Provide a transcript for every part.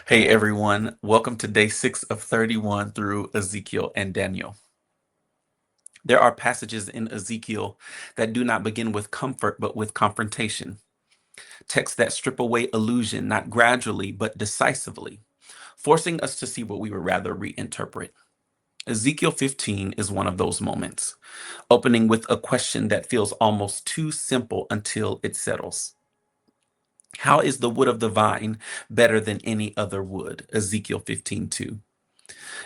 Hey everyone, welcome to day 6 of 31 through Ezekiel and Daniel. There are passages in Ezekiel that do not begin with comfort but with confrontation, texts that strip away illusion not gradually but decisively, forcing us to see what we would rather reinterpret. Ezekiel 15 is one of those moments, opening with a question that feels almost too simple until it settles. How is the wood of the vine better than any other wood? Ezekiel 15:2.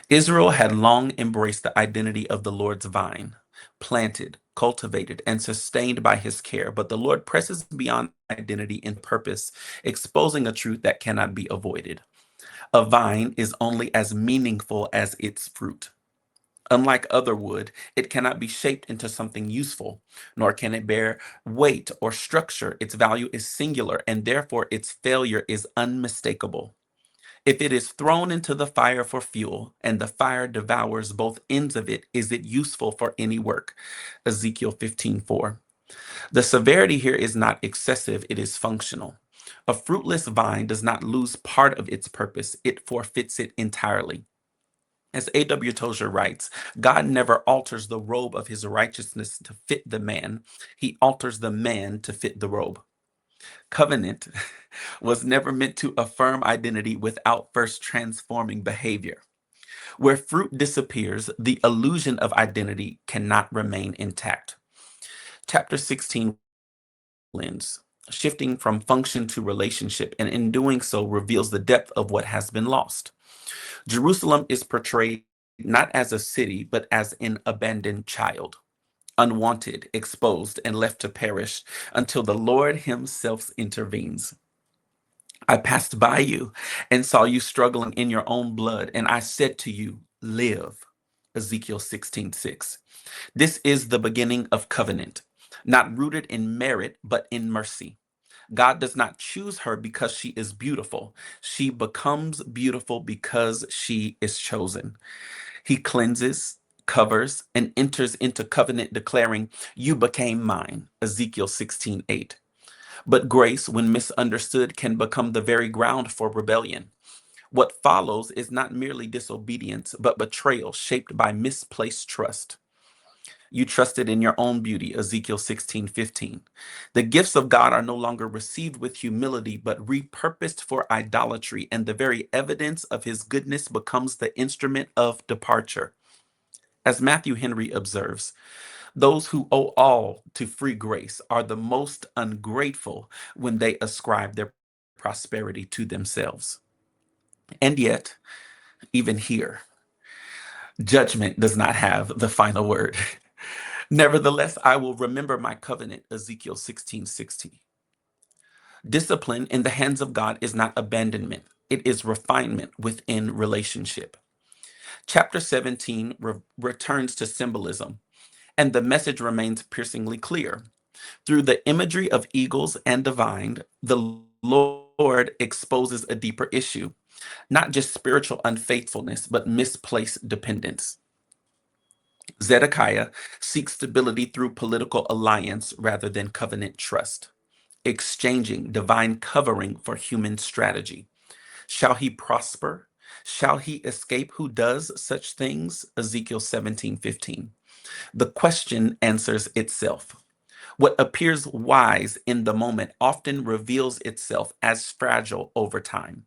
Israel had long embraced the identity of the Lord's vine, planted, cultivated, and sustained by his care. But the Lord presses beyond identity and purpose, exposing a truth that cannot be avoided. A vine is only as meaningful as its fruit. Unlike other wood, it cannot be shaped into something useful, nor can it bear weight or structure. Its value is singular, and therefore its failure is unmistakable. If it is thrown into the fire for fuel, and the fire devours both ends of it, is it useful for any work? Ezekiel 15:4. The severity here is not excessive, it is functional. A fruitless vine does not lose part of its purpose, it forfeits it entirely. As A.W. Tozer writes, God never alters the robe of his righteousness to fit the man, he alters the man to fit the robe. Covenant was never meant to affirm identity without first transforming behavior. Where fruit disappears, the illusion of identity cannot remain intact. Chapter 16 lens, shifting from function to relationship, and in doing so reveals the depth of what has been lost. Jerusalem is portrayed not as a city, but as an abandoned child, unwanted, exposed, and left to perish until the Lord himself intervenes. I passed by you and saw you struggling in your own blood, and I said to you, live. Ezekiel 16:6. This is the beginning of covenant, not rooted in merit, but in mercy. God does not choose her because she is beautiful. She becomes beautiful because she is chosen. He cleanses, covers, and enters into covenant declaring, you became mine. Ezekiel 16:8. But grace, when misunderstood, can become the very ground for rebellion. What follows is not merely disobedience, but betrayal shaped by misplaced trust. You trusted in your own beauty, Ezekiel 16:15. The gifts of God are no longer received with humility, but repurposed for idolatry, and the very evidence of his goodness becomes the instrument of departure. As Matthew Henry observes, those who owe all to free grace are the most ungrateful when they ascribe their prosperity to themselves. And yet, even here, judgment does not have the final word. Nevertheless, I will remember my covenant, Ezekiel 16:16. Discipline in the hands of God is not abandonment, it is refinement within relationship. Chapter 17 returns to symbolism, and the message remains piercingly clear. Through the imagery of eagles and the vine, the Lord exposes a deeper issue, not just spiritual unfaithfulness, but misplaced dependence. Zedekiah seeks stability through political alliance rather than covenant trust, exchanging divine covering for human strategy. Shall he prosper? Shall he escape who does such things? Ezekiel 17:15. The question answers itself. What appears wise in the moment often reveals itself as fragile over time.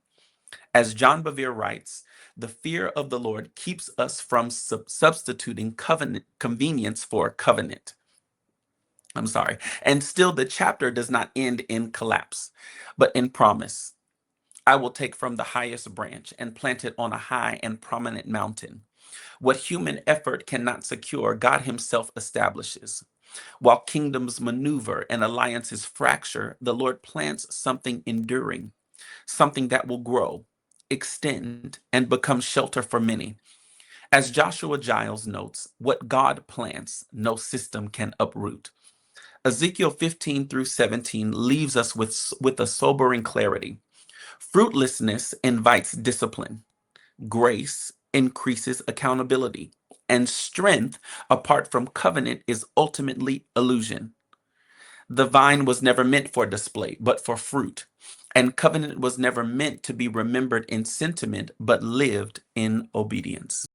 As John Bevere writes, the fear of the Lord keeps us from substituting covenant convenience for covenant. I'm sorry. And still, the chapter does not end in collapse, but in promise. I will take from the highest branch and plant it on a high and prominent mountain. What human effort cannot secure, God himself establishes. While kingdoms maneuver and alliances fracture, the Lord plants something enduring, something that will grow, extend, and become shelter for many. As Joshua Giles notes, what God plants, no system can uproot. Ezekiel 15 through 17 leaves us with a sobering clarity. Fruitlessness invites discipline. Grace increases accountability. And strength, apart from covenant, is ultimately illusion. The vine was never meant for display, but for fruit. And covenant was never meant to be remembered in sentiment, but lived in obedience.